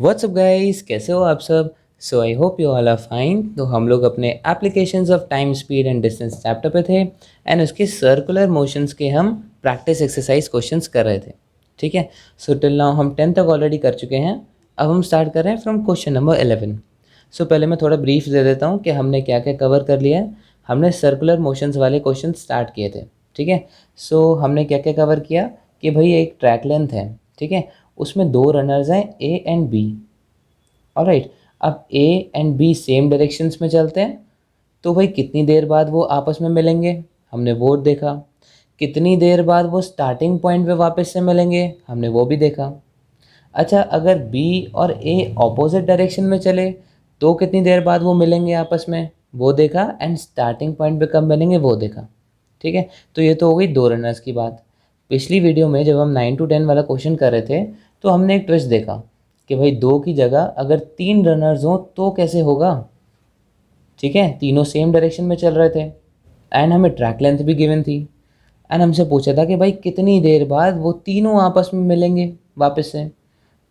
WhatsApp guys, कैसे हो आप सब। So I hope you all are fine. तो हम लोग अपने applications of time speed and distance chapter पे थे एंड उसके सर्कुलर मोशंस के हम प्रैक्टिस एक्सरसाइज क्वेश्चंस कर रहे थे। ठीक है, सो टिल नाउ हम 10 तक ऑलरेडी कर चुके हैं। अब हम स्टार्ट कर रहे हैं फ्रॉम क्वेश्चन नंबर 11। सो पहले मैं थोड़ा ब्रीफ दे देता हूँ कि हमने क्या क्या कवर कर लिया है। हमने सर्कुलर मोशंस वाले क्वेश्चन स्टार्ट किए थे। ठीक है, सो हमने क्या क्या कवर किया कि भाई एक ट्रैक लेंथ है। ठीक है, उसमें दो रनर्स हैं ए एंड बी। ऑलराइट, अब A and B same directions में चलते हैं, तो भाई कितनी देर बाद वो आपस में मिलेंगे, हमने वो देखा। कितनी देर बाद वो स्टार्टिंग पॉइंट पे वापस से मिलेंगे, हमने वो भी देखा। अच्छा, अगर बी और ए ऑपोजिट डायरेक्शन में चले तो कितनी देर बाद वो मिलेंगे आपस में, वो देखा। एंड स्टार्टिंग पॉइंट पे कब मिलेंगे वो देखा। ठीक है, तो ये तो हो गई दो रनर्स की बात। पिछली वीडियो में जब हम 9 to 10 वाला क्वेश्चन कर रहे थे तो हमने एक ट्विस्ट देखा कि भाई दो की जगह अगर तीन रनर्स हों तो कैसे होगा। ठीक है, तीनों सेम डायरेक्शन में चल रहे थे एंड हमें ट्रैक लेंथ भी गिवन थी एंड हमसे पूछा था कि भाई कितनी देर बाद वो तीनों आपस में मिलेंगे वापस से,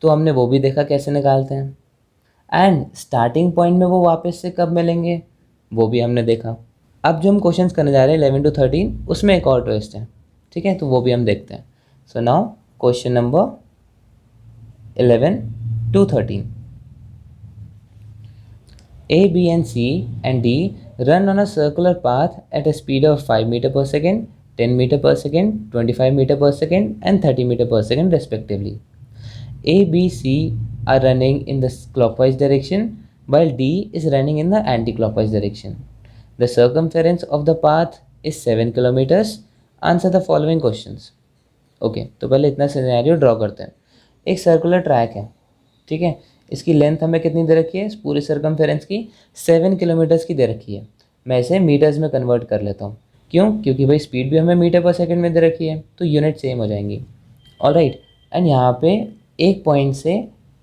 तो हमने वो भी देखा कैसे निकालते हैं। एंड स्टार्टिंग पॉइंट में वो वापस से कब मिलेंगे वो भी हमने देखा। अब जो हम क्वेश्चंस करने जा रहे हैं 11 to 13, उसमें एक और ट्विस्ट है। ठीक है, तो वो भी हम देखते हैं। So now question number 11 to 13। A, B and C and D run on a circular path at a speed of 5 meter per second, 10 meter per second, 25 meter per second and 30 meter per second respectively. A, B, C are running in the clockwise direction while D is running in the anti-clockwise direction. The circumference of the path is 7 kilometers. Answer the following questions. Okay, तो पहले इतना scenario draw करते हैं। एक circular track है। ठीक है, इसकी लेंथ हमें कितनी दे रखी है, इस पूरे सर्कमफेरेंस की 7 किलोमीटर्स की दे रखी है। मैं इसे मीटर्स में कन्वर्ट कर लेता हूँ। क्यों? क्योंकि भाई स्पीड भी हमें मीटर पर सेकंड में दे रखी है, तो यूनिट सेम हो जाएंगी। ऑलराइट, एंड यहाँ पे एक पॉइंट से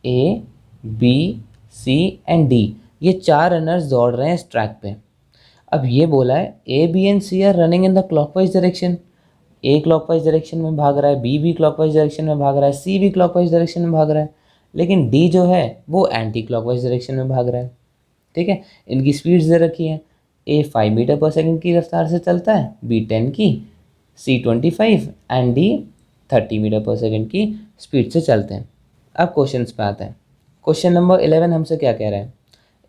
ए, बी, सी एंड डी, ये चार रनर्स दौड़ रहे हैं इस ट्रैक पे। अब ये बोला है A, B and C are running in the clockwise direction. A clockwise direction में भाग रहा है, बी भी क्लॉकवाइज डायरेक्शन में भाग रहा है, सी भी क्लॉकवाइज डायरेक्शन में भाग रहा है, लेकिन डी जो है वो एंटी क्लॉकवाइज डायरेक्शन में भाग रहा है। ठीक है, इनकी स्पीड्स दे रखी है। ए 5 मीटर पर सेकंड की रफ्तार से चलता है, बी 10 की, सी 25 एंड डी 30 मीटर पर सेकंड की स्पीड से चलते हैं। अब क्वेश्चन पे आते हैं। क्वेश्चन नंबर 11 हमसे क्या कह रहा है,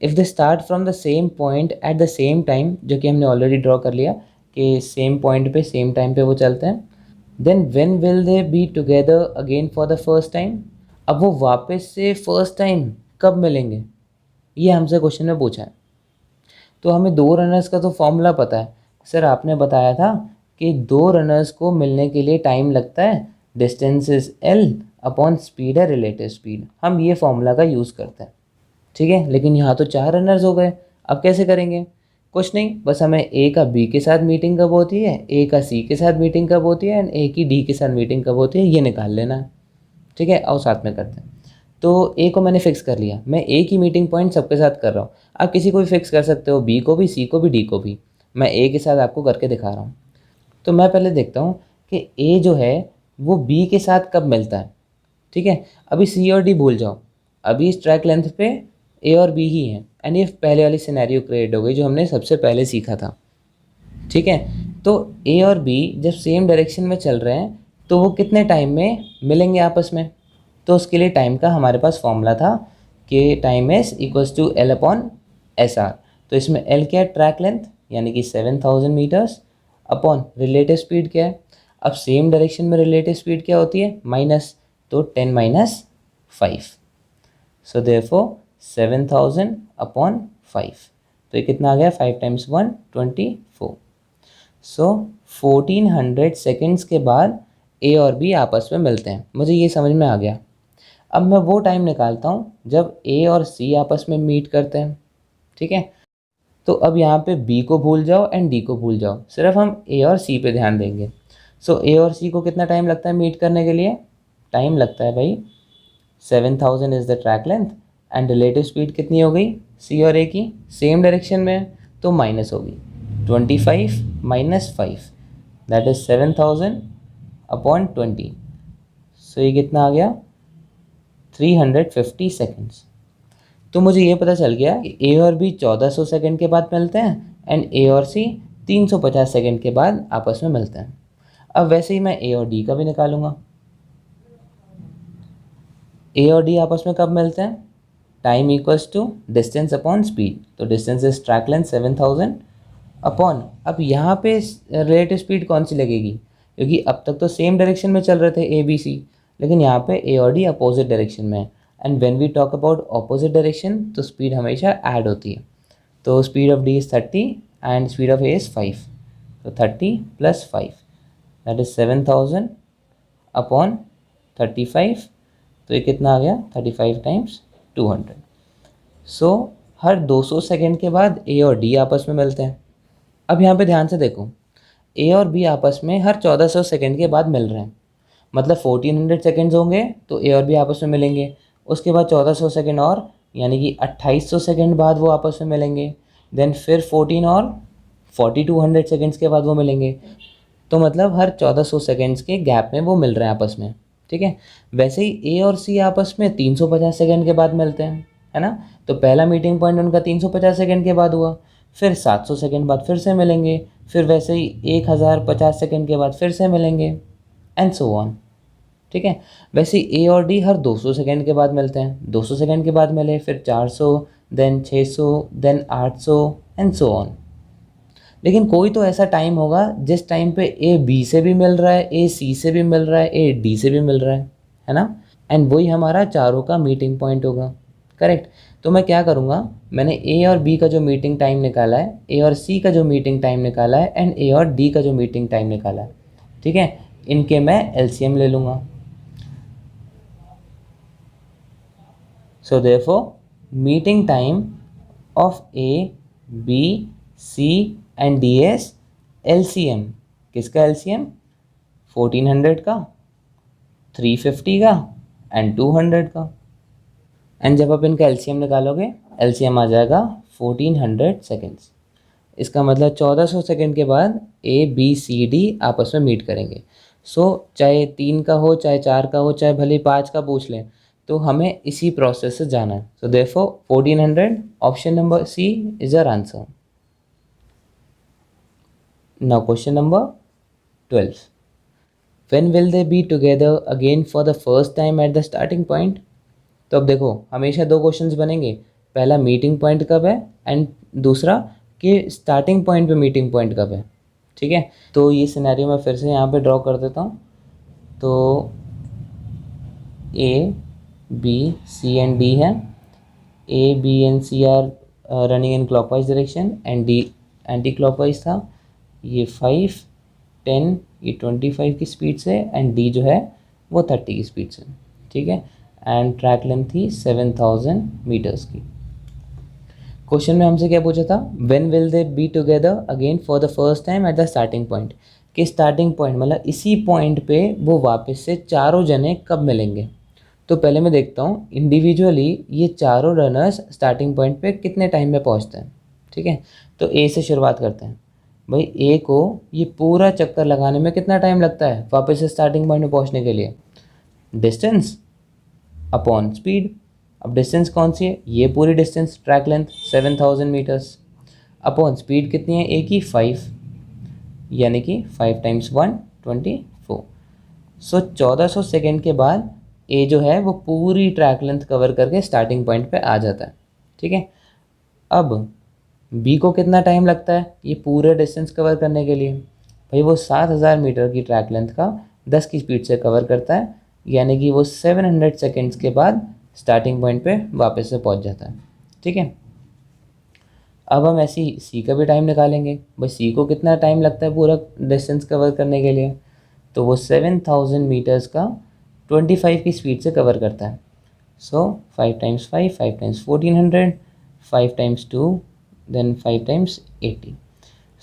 if they start from the same point at the same time, जो कि हमने ऑलरेडी ड्रॉ कर लिया कि सेम पॉइंट पे सेम टाइम पे वो चलते हैं, then when will they be together again for the first time. अब वो वापस से फर्स्ट टाइम कब मिलेंगे, ये हमसे क्वेश्चन में पूछा है। तो हमें दो रनर्स का तो फॉर्मूला पता है। सर आपने बताया था कि दो रनर्स को मिलने के लिए टाइम लगता है, distance is L upon speed है रिलेटिव स्पीड। हम ये फॉर्मूला का यूज़ करते हैं। ठीक है, लेकिन यहाँ तो चार रनर्स हो गए, अब कैसे करेंगे। कुछ नहीं, बस हमें ए का बी के साथ मीटिंग कब होती है, ए का सी के साथ मीटिंग कब होती है एंड ए की डी के साथ मीटिंग कब होती है, ये निकाल लेना है। ठीक है, आओ साथ में करते हैं। तो ए को मैंने फिक्स कर लिया, मैं ए की मीटिंग पॉइंट सबके साथ कर रहा हूँ। आप किसी को भी फिक्स कर सकते हो, बी को भी, सी को भी, डी को भी। मैं ए के साथ आपको करके दिखा रहा हूँ। तो मैं पहले देखता हूँ कि ए जो है वो बी के साथ कब मिलता है। ठीक है, अभी सी और डी भूल जाओ, अभी इस ट्रैक लेंथ पे ए और बी ही हैं एंड ये पहले वाली सिनेरियो क्रिएट हो गई जो हमने सबसे पहले सीखा था। ठीक है, तो ए और बी जब सेम डायरेक्शन में चल रहे हैं तो वो कितने टाइम में मिलेंगे आपस में। तो उसके लिए टाइम का हमारे पास फॉर्मूला था कि time is equals to L upon S R. तो इसमें एल क्या है, ट्रैक लेंथ यानी कि 7000 मीटर्स, अपॉन रिलेटिव स्पीड क्या है। अब सेम डायरेक्शन में रिलेटिव स्पीड क्या होती है, माइनस, तो 10 माइनस 5। सो देयरफॉर 7000 अपॉन 5, तो ये कितना आ गया, 5 टाइम्स 1 24। सो 1400 सेकेंड्स के बाद ए और बी आपस में मिलते हैं। मुझे ये समझ में आ गया। अब मैं वो टाइम निकालता हूँ जब ए और सी आपस में मीट करते हैं। ठीक है, तो अब यहाँ पे बी को भूल जाओ एंड डी को भूल जाओ, सिर्फ हम ए और सी पे ध्यान देंगे। सो ए और सी को कितना टाइम लगता है मीट करने के लिए, टाइम लगता है भाई 7000 is the track length and relative speed कितनी हो गई, सी और ए की सेम डायरेक्शन में है तो माइनस होगी 25 माइनस 5, दैट इज 7000 अपॉन 20। सो ये कितना आ गया, 350 सेकेंड्स। तो मुझे ये पता चल गया कि ए और बी 1400 सेकेंड के बाद मिलते हैं एंड ए और सी 350 सेकेंड के बाद आपस में मिलते हैं। अब वैसे ही मैं ए और डी का भी निकालूंगा। ए और डी आपस में कब मिलते हैं? Time equals to distance upon speed. तो distance is track length 7000 upon, अब यहाँ पे रिलेटिव स्पीड कौन सी लगेगी, क्योंकि अब तक तो सेम डायरेक्शन में चल रहे थे ए बी सी, लेकिन यहाँ पे ए और डी अपोजिट डायरेक्शन में है। And when we talk about opposite direction तो स्पीड हमेशा ऐड होती है। तो speed of D is 30 and speed of A is 5। तो 30 + 5 दैट इज़ 7000 अपॉन 35। तो ये कितना आ गया? 35 × 200। सो हर 200 सेकेंड के बाद ए और डी आपस में मिलते हैं। अब यहाँ पे ध्यान से देखो, ए और बी आपस में हर 1400 सेकेंड के बाद मिल रहे हैं, मतलब 1400 सेकेंड्स होंगे तो ए और बी आपस में मिलेंगे। उसके बाद 1400 सेकेंड और, यानी कि 2800 सेकेंड बाद वो आपस में मिलेंगे। देन फिर 14 और 4200 सेकेंड्स के बाद वो मिलेंगे। तो मतलब हर 1400 सेकेंड्स के गैप में वो मिल रहे हैं आपस में, ठीक है। वैसे ही ए और सी आपस में 350 सेकेंड के बाद मिलते हैं, है ना। तो पहला मीटिंग पॉइंट उनका 350 सेकेंड के बाद हुआ, फिर 700 सेकेंड बाद फिर से मिलेंगे, फिर वैसे ही 1050 सेकेंड के बाद फिर से मिलेंगे एंड सो ऑन, ठीक है। वैसे ए और डी हर 200 सेकेंड के बाद मिलते हैं, 200 सेकेंड के बाद मिले, फिर 400, then 600, then 800 and so on. लेकिन कोई तो ऐसा टाइम होगा जिस टाइम पे ए बी से भी मिल रहा है, ए सी से भी मिल रहा है, ए डी से भी मिल रहा है ना। एंड वही हमारा चारों का मीटिंग पॉइंट होगा, करेक्ट। तो मैं क्या करूँगा, मैंने ए और बी का जो मीटिंग टाइम निकाला है, ए और सी का जो मीटिंग टाइम निकाला है एंड ए और डी का जो मीटिंग टाइम निकाला है, ठीक है, इनके मैं एलसीएम ले लूँगा। So therefore meeting time of A B C and D is LCM, किसका एलसीएम? 1400 का, 350 का एंड 200 का। एंड जब आप इनका एलसीएम निकालोगे, एलसीएम आ जाएगा 1400 सेकेंड्स। इसका मतलब 1400 सेकेंड के बाद ए बी सी डी आपस में मीट करेंगे। सो चाहे 3 का हो, चाहे 4 का हो, चाहे भले 5 का पूछ लें, तो हमें इसी प्रोसेस से जाना है। So therefore 1400, option number C is our answer. Now question number 12. When will they be together again for the first time at the starting point? तो अब देखो, हमेशा दो क्वेश्चंस बनेंगे, पहला मीटिंग पॉइंट कब है एंड दूसरा कि स्टार्टिंग पॉइंट पे मीटिंग पॉइंट कब है, ठीक है। तो ये सिनेरियो मैं फिर से यहाँ पे ड्रॉ कर देता हूँ। तो A B C and D है, A B and C are running in clockwise direction and D anti clockwise था। ये 5, 10, ये 25 की स्पीड से एंड डी जो है वो 30 की स्पीड से, ठीक है। एंड ट्रैक लेंथ थी 7000 मीटर्स की। क्वेश्चन में हमसे क्या पूछा था, when will they be together again for the first time at the starting point, कि स्टार्टिंग पॉइंट मतलब इसी पॉइंट पे वो वापस से चारों जने कब मिलेंगे। तो पहले मैं देखता हूँ इंडिविजुअली ये चारों रनर्स स्टार्टिंग पॉइंट पे कितने टाइम में पहुँचते हैं, ठीक है। तो ए से शुरुआत करते हैं। भाई ए को ये पूरा चक्कर लगाने में कितना टाइम लगता है वापस से स्टार्टिंग पॉइंट में पहुंचने के लिए? Distance upon speed. अब डिस्टेंस कौन सी है? ये पूरी distance, track length 7000 meters, upon speed कितनी है ए की? 5, यानी कि 5 × 1 24। सो 1400 सेकेंड के बाद ए जो है वो पूरी ट्रैक लेंथ कवर करके स्टार्टिंग पॉइंट पे आ जाता है, ठीक है। अब बी को कितना टाइम लगता है ये पूरे डिस्टेंस कवर करने के लिए? भाई वो 7000 मीटर की ट्रैक लेंथ का 10 की स्पीड से कवर करता है, यानी कि वो 700 सेकेंड्स के बाद स्टार्टिंग पॉइंट पे वापस से पहुंच जाता है, ठीक है। अब हम ऐसे ही सी का भी टाइम निकालेंगे। भाई सी को कितना टाइम लगता है पूरा डिस्टेंस कवर करने के लिए? तो वो 7000 मीटर्स का 25 की स्पीड से कवर करता है। सो 5 × 5, 5 × 1400, 5 × 2, देन 5 × 80।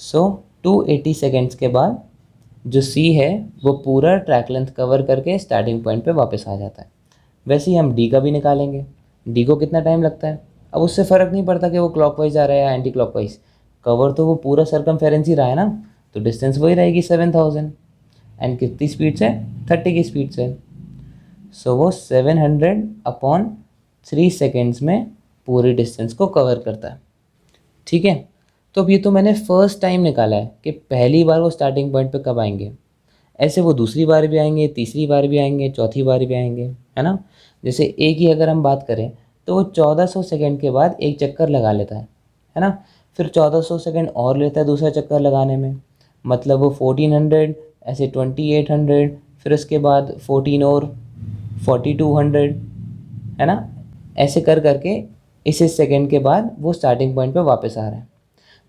सो 280 सेकेंड्स के बाद जो सी है वो पूरा ट्रैक लेंथ कवर करके स्टार्टिंग पॉइंट पे वापस आ जाता है। वैसे ही हम डी का भी निकालेंगे। डी को कितना टाइम लगता है? अब उससे फ़र्क नहीं पड़ता कि वो क्लॉकवाइज आ रहा है या एंटी क्लॉकवाइज, कवर तो वो पूरा सरकमफेरेंस ही रहा है ना, तो डिस्टेंस वही रहेगी 7000 एंड कितनी स्पीड से? 30 की स्पीड से। सो वो 700/3 सेकेंड्स में पूरी डिस्टेंस को कवर करता है। ठीक है, तो अब ये तो मैंने फर्स्ट टाइम निकाला है कि पहली बार वो स्टार्टिंग पॉइंट पे कब आएंगे। ऐसे वो दूसरी बार भी आएंगे, तीसरी बार भी आएंगे, चौथी बार भी आएंगे, है ना। जैसे एक ही अगर हम बात करें तो वो 1400 सेकेंड के बाद एक चक्कर लगा लेता है ना। फिर 1400 सेकेंड और लेता है दूसरा चक्कर लगाने में, मतलब वो 1400, ऐसे 2800, फिर उसके बाद 14 और 4200, है ना। ऐसे कर करके इस सेकेंड के बाद वो स्टार्टिंग पॉइंट पे वापस आ रहा है।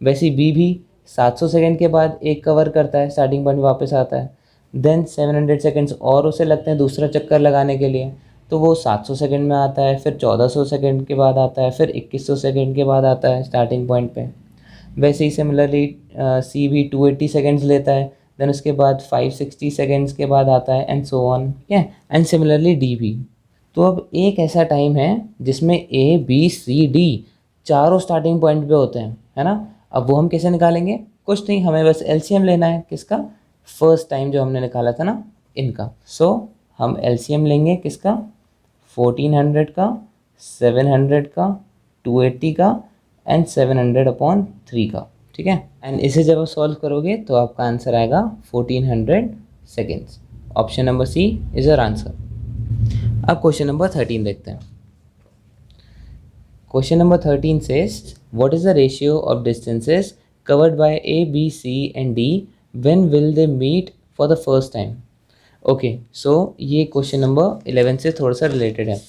वैसे ही बी भी 700 सेकेंड के बाद एक कवर करता है, स्टार्टिंग पॉइंट वापस आता है। देन 700 सेकेंड्स और उसे लगते हैं दूसरा चक्कर लगाने के लिए, तो वो 700 सेकेंड में आता है, फिर 1400 सेकेंड के बाद आता है, फिर 2100 सेकेंड के बाद आता है स्टार्टिंग पॉइंट पे। वैसे ही सिमिलरली सी भी 280 सेकेंड्स लेता है, देन उसके बाद 560 सेकेंड्स के बाद आता है, एंड सो ऑन। ठीक है, एंड सिमिलरली डी भी। तो अब एक ऐसा टाइम है जिसमें ए बी सी डी चारों स्टार्टिंग पॉइंट पे होते हैं, है ना। अब वो हम कैसे निकालेंगे? कुछ नहीं, हमें बस एलसीएम लेना है। किसका? फर्स्ट टाइम जो हमने निकाला था ना, इनका। सो हम एलसीएम लेंगे किसका? 1400 का, 700 का, 280 का एंड 700/3 का। ठीक है, एंड इसे जब आप सॉल्व करोगे तो आपका आंसर आएगा 1400 seconds. Option number C is your answer. अब क्वेश्चन नंबर 13 देखते हैं। Question number 13 says what is the ratio of distances covered by A, B, C and D when will they meet for the first time? Okay, so ये question number 11 से थोड़ा सा related है।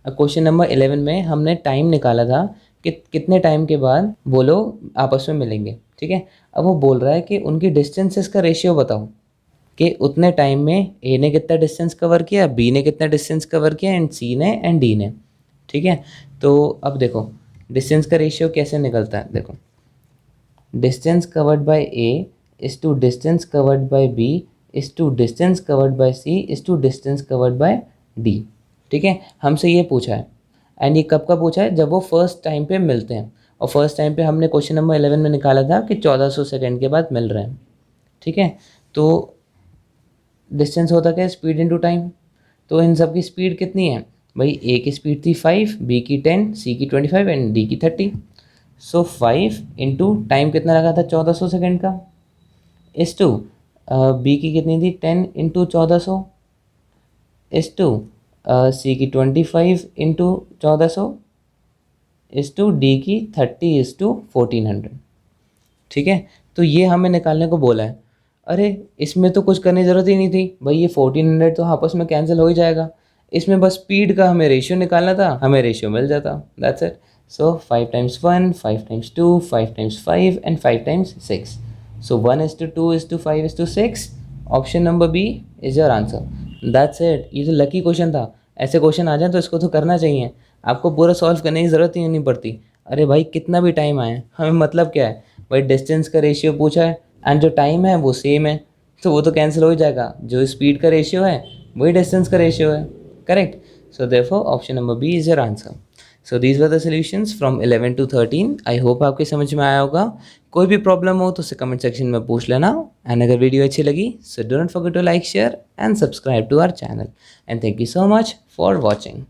अब question number 11 में हमने time निकाला था कि कितने टाइम के बाद वो लोग आपस में मिलेंगे। ठीक है, अब वो बोल रहा है कि उनकी डिस्टेंसेस का रेशियो बताओ कि उतने टाइम में ए ने कितना डिस्टेंस कवर किया, बी ने कितना डिस्टेंस कवर किया एंड सी ने एंड डी ने। ठीक है, तो अब देखो डिस्टेंस का रेशियो कैसे निकलता है। देखो, distance covered by A is to distance covered by B is to distance covered by C is to distance covered by D. ठीक है, हमसे ये पूछा है, एंड ये कब का पूछा है? जब वो फर्स्ट टाइम पे मिलते हैं। और फर्स्ट टाइम पे हमने क्वेश्चन नंबर 11 में निकाला था कि 1400 सेकेंड के बाद मिल रहे हैं। ठीक है, तो डिस्टेंस होता क्या है? Speed into time. तो इन सब की स्पीड कितनी है भाई? ए की स्पीड थी 5, बी की 10, सी की 25 एंड डी की 30। सो 5 इंटू टाइम कितना लगा था? 1400 सेकेंड का, इस टू बी की कितनी थी? 10 इंटू 1400, इस टू सी की 25 इंटू 1400, इस टू डी की 30/1400। ठीक है, तो ये हमें निकालने को बोला है। अरे इसमें तो कुछ करने की ज़रूरत ही नहीं थी भाई, ये 1400 तो आपस में कैंसिल हो ही जाएगा। इसमें बस स्पीड का हमें रेशियो निकालना था, हमें रेशियो मिल जाता। That's it. So 5 × 1, 5 × 2, 5 × 5 and 5 × 6। So 1:2:5:6। Option number B is your answer. That's it. ये तो लकी क्वेश्चन था। ऐसे क्वेश्चन आ जाए तो इसको तो करना चाहिए, आपको पूरा सॉल्व करने की ज़रूरत ही नहीं पड़ती। अरे भाई कितना भी टाइम आए, हमें मतलब क्या है भाई? डिस्टेंस का रेशियो पूछा है एंड जो टाइम है वो सेम है, तो वो तो कैंसिल हो ही जाएगा। जो स्पीड का रेशियो है वही डिस्टेंस का रेशियो है। Correct. So therefore option number B is your answer. So these were the solutions from 11 to 13। I hope आपके समझ में आया होगा। कोई भी प्रॉब्लम हो तो उसे कमेंट सेक्शन में पूछ लेना। एंड अगर वीडियो अच्छी लगी so don't forget to like, share and subscribe to our channel. And thank you so much for watching.